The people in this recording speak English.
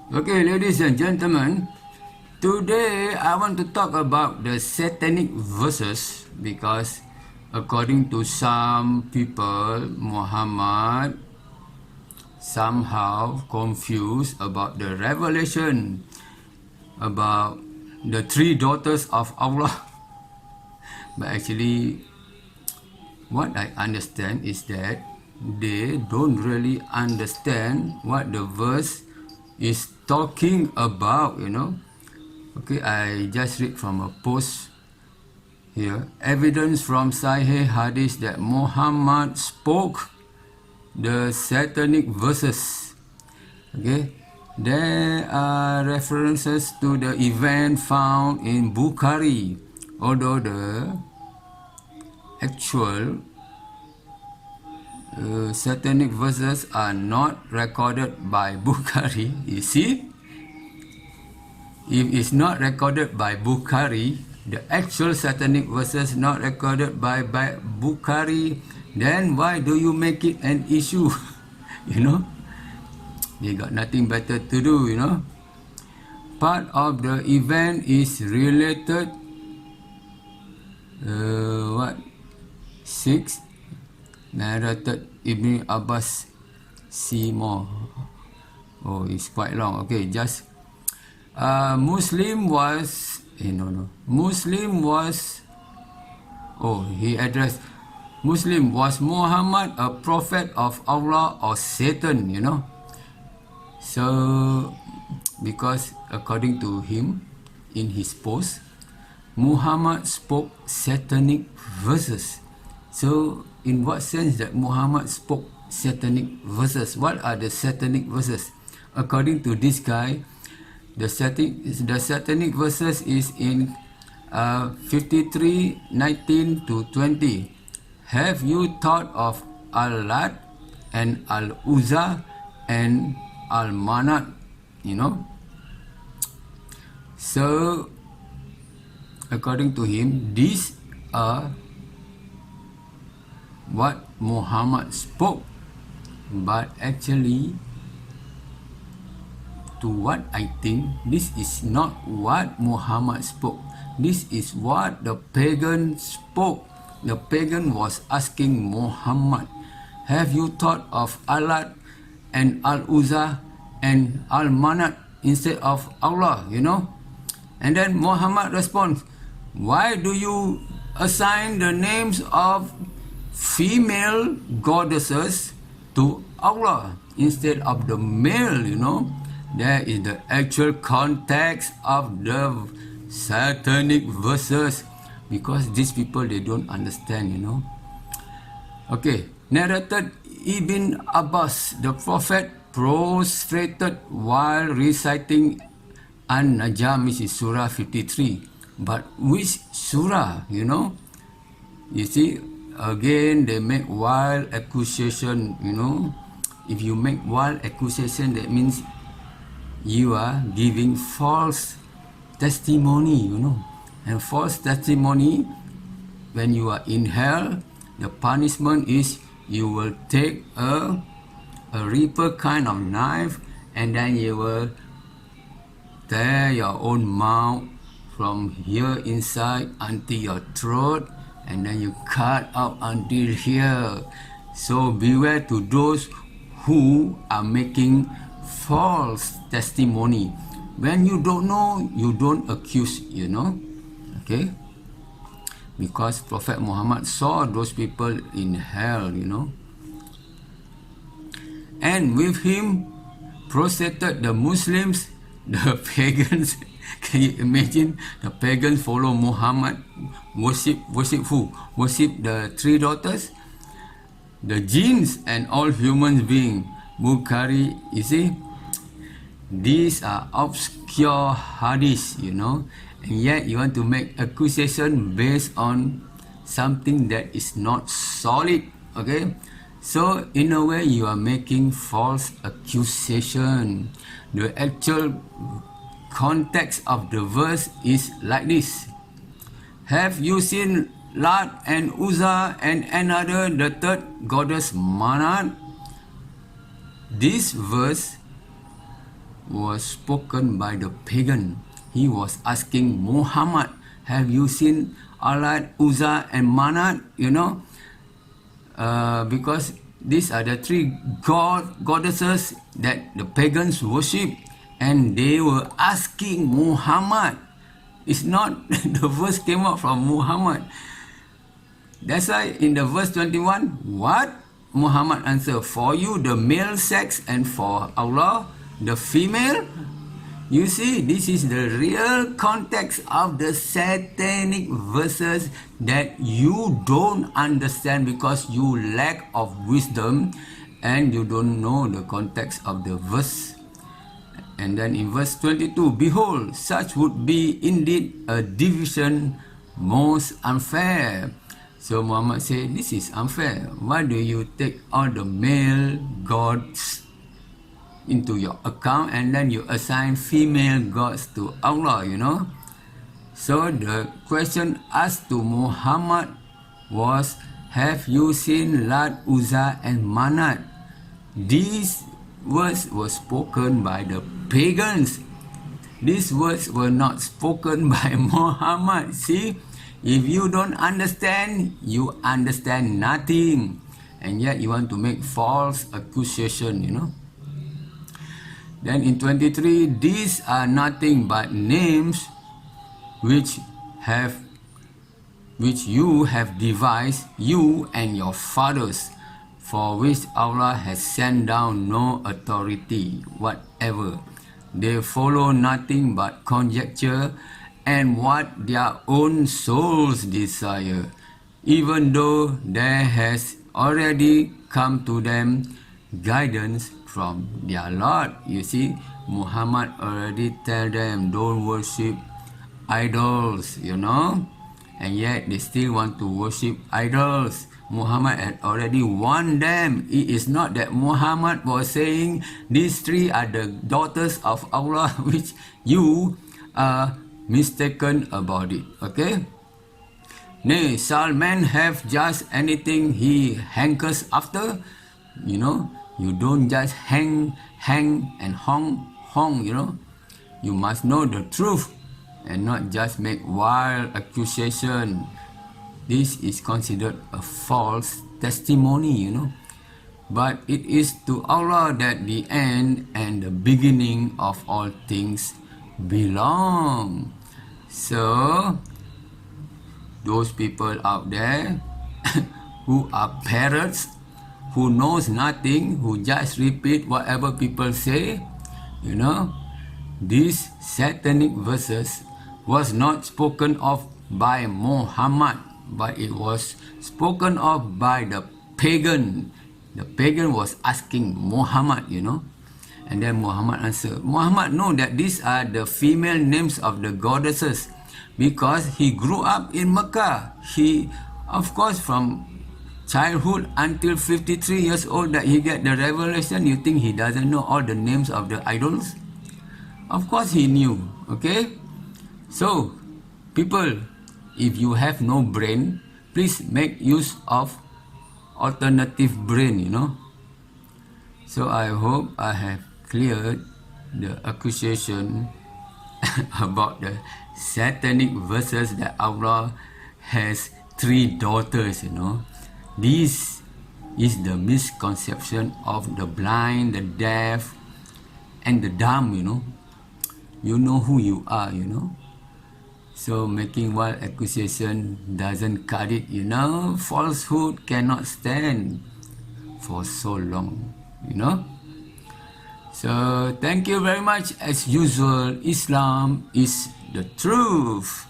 Okay, ladies and gentlemen, today I want to talk about the Satanic verses because according to some people, Muhammad somehow confused about the revelation about the three daughters of Allah. But actually, what I understand is that they don't really understand what the verse is talking about, Okay, I just read from a post here. Evidence from Sahih Hadith that Muhammad spoke the Satanic verses. Okay, there are references to the event found in Bukhari, although the actual Satanic verses are not recorded by Bukhari. You see, if it's not recorded by Bukhari, the actual Satanic verses not recorded by Bukhari, then why do you make it an issue? They got nothing better to do, Part of the event is related, 6, narrated Ibn Abbas. See more. Oh, it's quite long. Okay, just Muslim was Muslim was Muhammad a prophet of Allah or Satan, So because according to him in his post, Muhammad spoke Satanic verses. So in what sense that Muhammad spoke Satanic verses? What are the Satanic verses? According to this guy, the Satanic verses is in 53:19 to 20. Have you thought of Al-Lat and Al-Uzza and Al-Manat? So according to him, these are what Muhammad spoke, but actually, to what I think, this is not what Muhammad spoke. This is what the pagan spoke. The pagan was asking Muhammad, have you thought of Al-Lat and Al-Uzza and Al-Manat instead of Allah, And then Muhammad responds, why do you assign the names of female goddesses to Allah instead of the male, There is the actual context of the Satanic verses, because these people, they don't understand, Okay, narrated Ibn Abbas, the prophet prostrated while reciting An-Najm, which is Surah 53. But which Surah, You see, again, they make wild accusation, If you make wild accusation, that means you are giving false testimony, And false testimony, when you are in hell, the punishment is you will take a reaper kind of knife, and then you will tear your own mouth from here inside until your throat, and then you cut out until here. So beware to those who are making false testimony. When you don't know, you don't accuse, Okay? Because Prophet Muhammad saw those people in hell, And with him prostrated the Muslims, the pagans. Can you imagine? The pagans follow Muhammad, worship who? Worship the three daughters, the jinns and all human beings. Bukhari, you see, these are obscure hadiths, and yet you want to make accusation based on something that is not solid, okay? So in a way, you are making false accusation. The actual context of the verse is like this. Have you seen Lat and Uzza and another, the third goddess Manat? This verse was spoken by the pagan. He was asking Muhammad, have you seen Alat, Uzza and Manat? You know, because these are the three goddesses that the pagans worship, and they were asking Muhammad. It's not the verse came out from Muhammad. That's why in the verse 21, what? Muhammad answered, for you the male sex and for Allah the female. You see, this is the real context of the satanic verses that you don't understand because you lack of wisdom and you don't know the context of the verse. And then in verse 22, behold, such would be indeed a division most unfair. So Muhammad said, this is unfair. Why do you take all the male gods into your account and then you assign female gods to Allah, you know? So the question asked to Muhammad was, have you seen Lat, Uzza and Manat? These words were spoken by the pagans. These words were not spoken by Muhammad. See? If you don't understand, you understand nothing. And yet you want to make false accusation, you know. Then in 23, these are nothing but names which you have devised, you and your fathers, for which Allah has sent down no authority whatever. They follow nothing but conjecture and what their own souls desire, even though there has already come to them guidance from their Lord. You see, Muhammad already tell them, don't worship idols, you know, and yet they still want to worship idols. Muhammad had already warned them. It is not that Muhammad was saying these three are the daughters of Allah, which you are mistaken about it. Okay? Nay, shall man have just anything he hankers after? You know, you don't just hang and hong, you know. You must know the truth and not just make wild accusation. This is considered a false testimony, you know. But it is to Allah that the end and the beginning of all things belong. So, those people out there who are parrots, who knows nothing, who just repeat whatever people say, you know, these satanic verses was not spoken of by Muhammad, but it was spoken of by the pagan. The pagan was asking Muhammad, you know. And then Muhammad answered. Muhammad know that these are the female names of the goddesses because he grew up in Mecca. He, of course, from childhood until 53 years old that he get the revelation, you think he doesn't know all the names of the idols? Of course he knew, okay? So, people, if you have no brain, please make use of alternative brain, you know. So I hope I have cleared the accusation about the satanic verses that Allah has three daughters, you know. This is the misconception of the blind, the deaf, and the dumb, you know. You know who you are, you know. So making wild accusation doesn't cut it, you know. Falsehood cannot stand for so long, you know. So thank you very much. As usual, Islam is the truth.